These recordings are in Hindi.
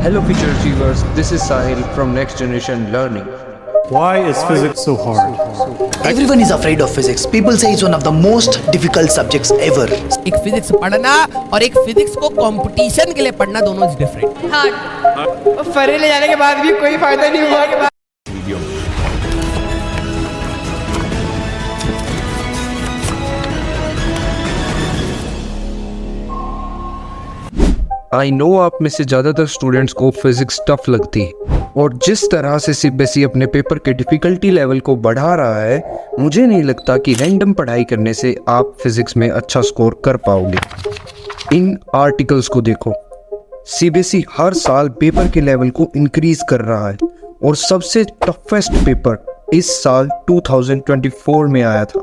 Hello future achievers, this is Sahil from Next Generation Learning. Why is physics so hard? Everyone is afraid of physics. People say it's one of the most difficult subjects ever. एक फिजिक्स पढ़ना और एक फिजिक्स को कंपटीशन के लिए पढ़ना दोनों इज डिफरेंट। हाँ, फरे ले जाने के बाद भी कोई फायदा नहीं हुआ के बाद आई नो आप में से ज़्यादातर स्टूडेंट्स को फिजिक्स टफ लगती है और जिस तरह से सीबीएसई अपने पेपर के डिफ़िकल्टी लेवल को बढ़ा रहा है, मुझे नहीं लगता कि रैंडम पढ़ाई करने से आप फिजिक्स में अच्छा स्कोर कर पाओगे। इन आर्टिकल्स को देखो, सीबीएसई हर साल पेपर के लेवल को इंक्रीज कर रहा है और सबसे टफेस्ट पेपर इस साल 2024 में आया था।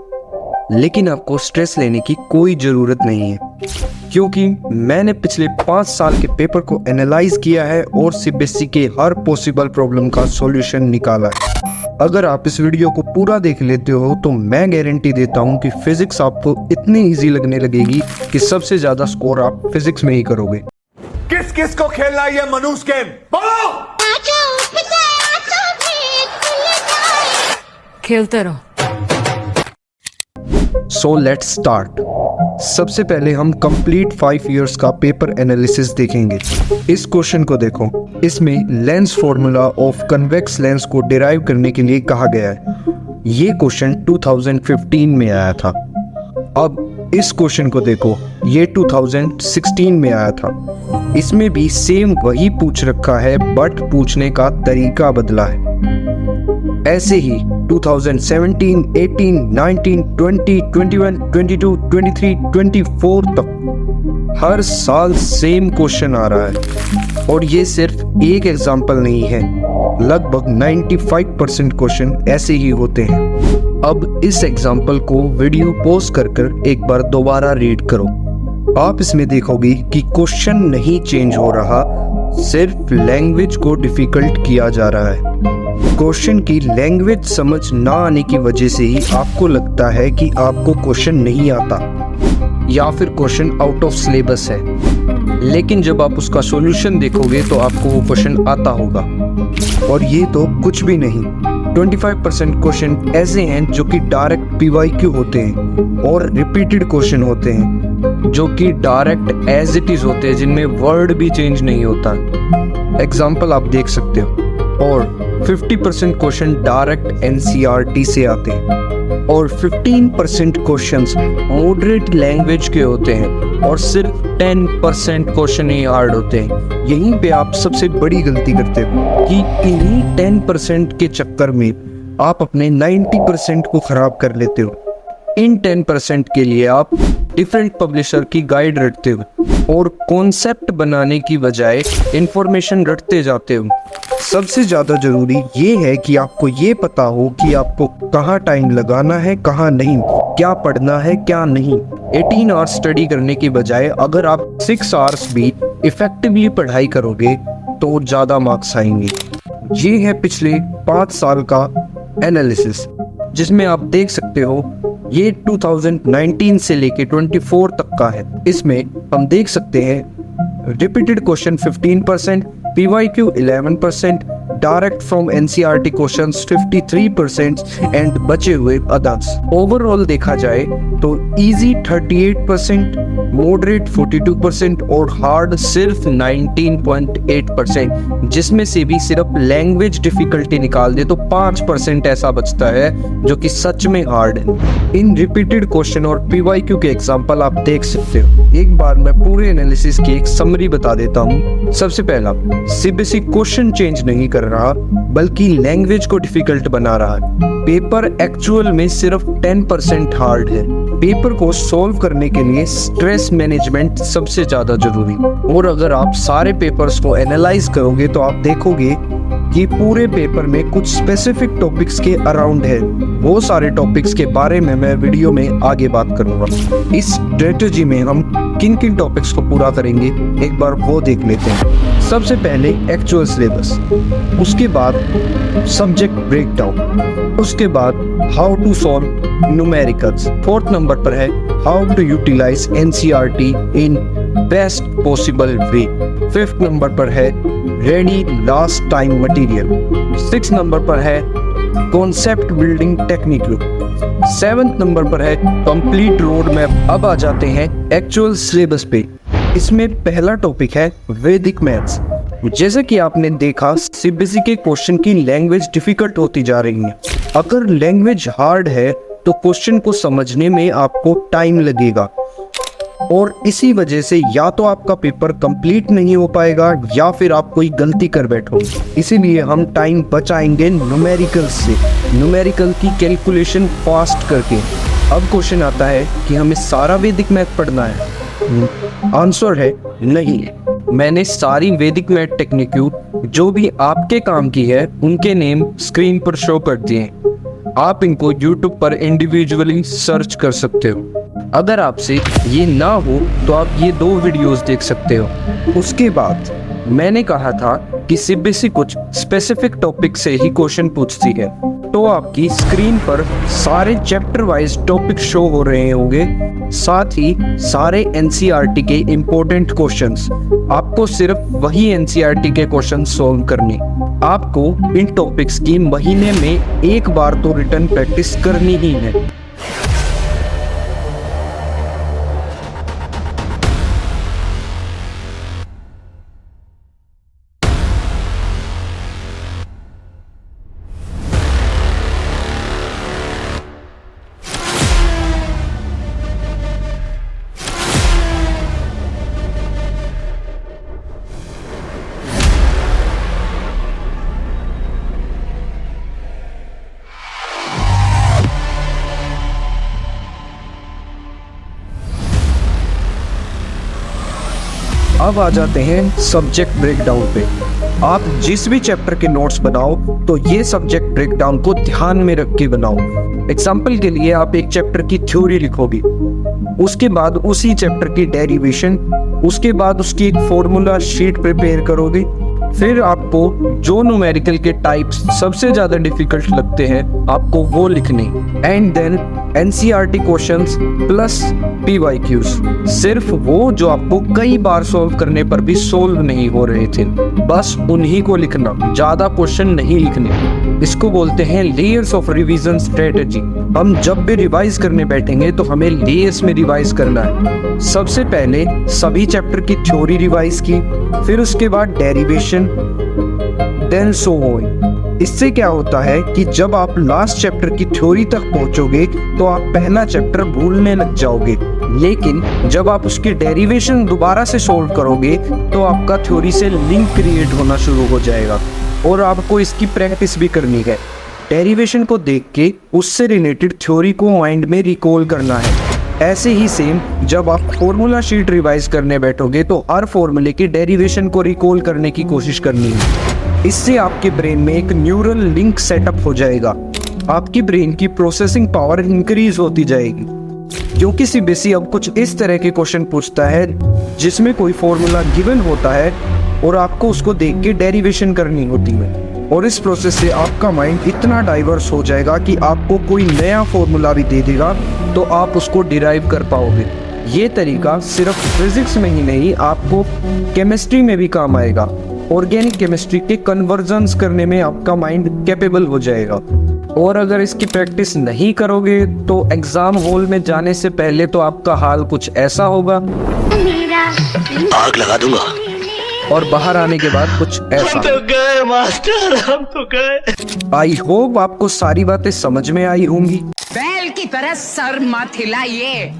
लेकिन आपको स्ट्रेस लेने की कोई ज़रूरत नहीं है, क्योंकि मैंने पिछले 5 साल के पेपर को एनालाइज किया है और सीबीएसई के हर पॉसिबल प्रॉब्लम का सॉल्यूशन निकाला है। अगर आप इस वीडियो को पूरा देख लेते हो तो मैं गारंटी देता हूं कि फिजिक्स आपको इतनी इजी लगने लगेगी कि सबसे ज़्यादा स्कोर आप फिजिक्स में ही करोगे। किस किस को खेलना है ये मनुष्य गेम? बोलो! खेलते रहो। So let's start. सबसे पहले हम कंप्लीट 5 इयर्स का पेपर एनालिसिस देखेंगे। इस क्वेश्चन को देखो, इसमें lens formula of convex lens को डिराइव करने के लिए कहा गया है। ये क्वेश्चन 2015 में आया था। अब इस क्वेश्चन को देखो, ये 2016 में आया था। इसमें भी सेम वही पूछ रखा है, बट पूछने का तरीका बदला है। ऐसे ही 2017, 18, 19, 20, 21, 22, 23, 24 तक हर साल सेम क्वेश्चन आ रहा है और ये सिर्फ एक एग्जाम्पल नहीं है, लगभग 95% क्वेश्चन ऐसे ही होते हैं। अब इस एग्जाम्पल को वीडियो पॉज कर एक बार दोबारा रीड करो। आप इसमें देखोगे कि क्वेश्चन नहीं चेंज हो रहा, सिर्फ लैंग्वेज को डिफिकल्ट किया जा रहा है। क्वेश्चन की लैंग्वेज समझ ना आने की वजह से ही आपको लगता है कि आपको क्वेश्चन नहीं आता या फिर क्वेश्चन आउट ऑफ सिलेबस है, लेकिन जब आप उसका सॉल्यूशन देखोगे तो आपको वो क्वेश्चन आता होगा। और ये तो कुछ भी नहीं, 25% क्वेश्चन ऐसे हैं जो कि डायरेक्ट पीवाईक्यू होते हैं और रिपीटेड क्वेश्चन होते हैं जो कि डायरेक्ट एज इट इज होते हैं, जिनमें वर्ड भी चेंज नहीं होता। एग्जाम्पल आप देख सकते हो। और 50% क्वेश्चन डायरेक्ट एनसीईआरटी से आते हैं और 15% क्वेश्चंस मॉडरेट लैंग्वेज के होते हैं और सिर्फ 10% क्वेश्चन ही हार्ड होते हैं। यहीं पे आप सबसे बड़ी गलती करते हो कि इन्हीं 10% के चक्कर में आप अपने 90% को खराब कर लेते हो। इन 10% के लिए आप डिफरेंट पब्लिशर की गाइड रटते हो और कॉन्सेप्ट बनाने की बजाय इंफॉर्मेशन रटते जाते हो। सबसे ज़्यादा ज़रूरी ये है कि आपको ये पता हो कि आपको कहाँ टाइम लगाना है, कहाँ नहीं, क्या पढ़ना है, क्या नहीं। 18 आवर्स स्टडी करने की बजाय अगर आप 6 आवर्स भी इफेक्टिवली पढ़ाई करोगे तो ज़्यादा मार्क्स आएंगे। ये है पिछले 5 साल का एनालिसिस, जिसमें आप देख सकते हो ये 2019 से लेके 24 तक का है। इसमें हम देख सकते हैं repeated question 15%, PYQ 11%, direct from NCERT questions 53% and बचे हुए अदर्स। ओवरऑल देखा जाए तो इजी 38%, मॉडरेट 42% और हार्ड सिर्फ 19.8%, जिसमें से भी सिर्फ लैंग्वेज डिफिकल्टी निकाल दे तो 5% ऐसा बचता है जो कि सच में हार्ड है। इन रिपीटेड क्वेश्चन और पीवाईक्यू के एग्जांपल आप देख सकते हो। एक बार मैं पूरे एनालिसिस की एक समरी बता देता हूँ। सबसे पहला, सीबीएसई क्वेश्चन चेंज नहीं कर रहा बल्कि लैंग्वेज को डिफिकल्ट बना रहा है। पेपर एक्चुअल में सिर्फ 10% हार्ड है। पेपर को सॉल्व करने के लिए स्ट्रेस मैनेजमेंट सबसे ज्यादा जरूरी। और अगर आप सारे पेपर्स को एनालाइज करोगे तो आप देखोगे कि पूरे पेपर में कुछ स्पेसिफिक टॉपिक्स के अराउंड है। वो सारे टॉपिक्स के बारे में मैं वीडियो में आगे बात करूंगा। इस स्ट्रेटजी में हम किन किन टॉपिक्स को पूरा करेंगे एक बार वो देख लेते हैं। सबसे पहले एक्चुअल सिलेबस, उसके बाद सब्जेक्ट ब्रेकडाउन, उसके बाद how to solve numericals. 4th number पर है how to utilize NCERT in best possible way. 5th number पर है ready last time material. 6th number पर है concept building technique. 7th number पर है कंप्लीट रोड मैप। अब आ जाते हैं एक्चुअल सिलेबस पे। इसमें पहला टॉपिक है वैदिक मैथ्स। जैसे कि आपने देखा सीबीएसई के क्वेश्चन की लैंग्वेज डिफिकल्ट होती जा रही है। अगर लैंग्वेज हार्ड है तो क्वेश्चन को समझने में आपको टाइम लगेगा और इसी वजह से या तो आपका पेपर कंप्लीट नहीं हो पाएगा या फिर आप कोई गलती कर बैठोगे। इसीलिए हम टाइम बचाएंगे न्यूमेरिकल से, न्यूमेरिकल की कैलकुलेशन फास्ट करके। अब क्वेश्चन आता है कि हमें सारा वैदिक मैथ पढ़ना है। आंसर है नहीं। मैंने सारी वैदिक मैथ टेक्निक जो भी आपके काम की है उनके नेम स्क्रीन पर शो कर दिए। आप इनको YouTube पर इंडिविजुअली सर्च कर सकते हो। अगर आपसे ये ना हो तो आप ये 2 वीडियोस देख सकते हो। उसके बाद मैंने कहा था कि सीबीएसई कुछ स्पेसिफिक टॉपिक से ही क्वेश्चन पूछती है, तो आपकी स्क्रीन पर सारे चैप्टर वाइज टॉपिक शो हो रहे होंगे, साथ ही सारे एनसीईआरटी के इम्पोर्टेंट क्वेश्चंस। आपको सिर्फ वही एनसीईआरटी के क्वेश्चन सॉल्व करने। आपको इन टॉपिक्स की महीने में 1 बार तो रिटन प्रैक्टिस करनी ही है। अब आ जाते हैं सब्जेक्ट ब्रेकडाउन पे। आप जिस भी चैप्टर के नोट्स बनाओ तो ये सब्जेक्ट ब्रेकडाउन को ध्यान में रख के बनाओ। एग्जाम्पल के लिए आप एक चैप्टर की थ्योरी लिखोगे, उसके बाद उसी चैप्टर की डेरिवेशन, उसके बाद उसकी एक फॉर्मूला शीट प्रिपेयर करोगे। फिर आपको जो न्यूमेरिकल के टाइप्स सबसे ज्यादा डिफिकल्ट लगते हैं आपको वो लिखने। And then NCERT questions plus PYQs, सिर्फ वो जो आपको कई बार सॉल्व करने पर भी सॉल्व नहीं हो रहे थे, बस उन्हीं को लिखना, ज्यादा क्वेश्चन नहीं लिखने। इसको बोलते हैं लेयर्स ऑफ रिवीजन स्ट्रेटेजी। हम जब भी रिवाइज करने बैठेंगे तो हमें लेयर्स में रिवाइज करना है। सबसे पहले सभी चैप्टर की थ्योरी रिवाइज की, फिर उसके बाद डेरिवेशन, देन सो ऑन। इससे क्या होता है कि जब आप लास्ट चैप्टर की थ्योरी तक पहुंचोगे तो आप पहला चैप्टर भूलने लग जाओगे, लेकिन जब आप उसकी डेरिवेशन दोबारा से सॉल्व करोगे तो आपका थ्योरी से लिंक क्रिएट होना शुरू हो जाएगा और आपको इसकी प्रैक्टिस भी करनी है। डेरिवेशन को देख के उससे रिलेटेड थ्योरी को माइंड में रिकॉल करना है। ऐसे ही सेम जब आप फॉर्मूला शीट रिवाइज करने बैठोगे तो हर फॉर्मूले की डेरिवेशन को रिकॉल करने की कोशिश करनी है। इससे आपके ब्रेन में एक न्यूरल लिंक सेटअप हो जाएगा। आपकी ब्रेन की प्रोसेसिंग पावर इंक्रीज होती जाएगी, क्योंकि सीबीएसई अब कुछ इस तरह के क्वेश्चन पूछता है जिसमें कोई फॉर्मूला गिवन होता है और आपको उसको देख के डेरिवेशन करनी होती है। और इस प्रोसेस से आपका माइंड इतना डाइवर्स हो जाएगा कि आपको कोई नया फॉर्मूला भी दे देगा तो आप उसको डिराइव कर पाओगे। ये तरीका सिर्फ फिजिक्स में ही नहीं, आपको केमिस्ट्री में भी काम आएगा। ऑर्गेनिक केमिस्ट्री के कन्वर्जन्स करने में आपका माइंड कैपेबल हो जाएगा। और अगर इसकी प्रैक्टिस नहीं करोगे तो एग्जाम हॉल में जाने से पहले तो आपका हाल कुछ ऐसा होगा, आग लगा दूंगा। और बाहर आने के बाद कुछ ऐसा। हम तो गए मास्टर, हम तो गए। आई होप आपको सारी बातें समझ में आई होंगी। बैल की तरह सर मत हिलाइए,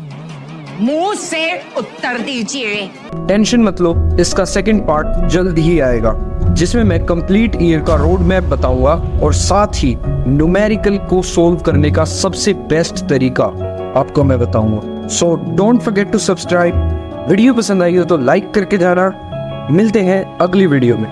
मुंह से उत्तर दीजिए। टेंशन मत लो, इसका सेकंड पार्ट जल्द ही आएगा जिसमें मैं कंप्लीट ईयर का रोड मैप बताऊंगा और साथ ही न्यूमेरिकल को सोल्व करने का सबसे बेस्ट तरीका आपको मैं बताऊंगा। So don't forget to subscribe. Video पसंद आई हो तो लाइक करके जाना। मिलते हैं अगली वीडियो में।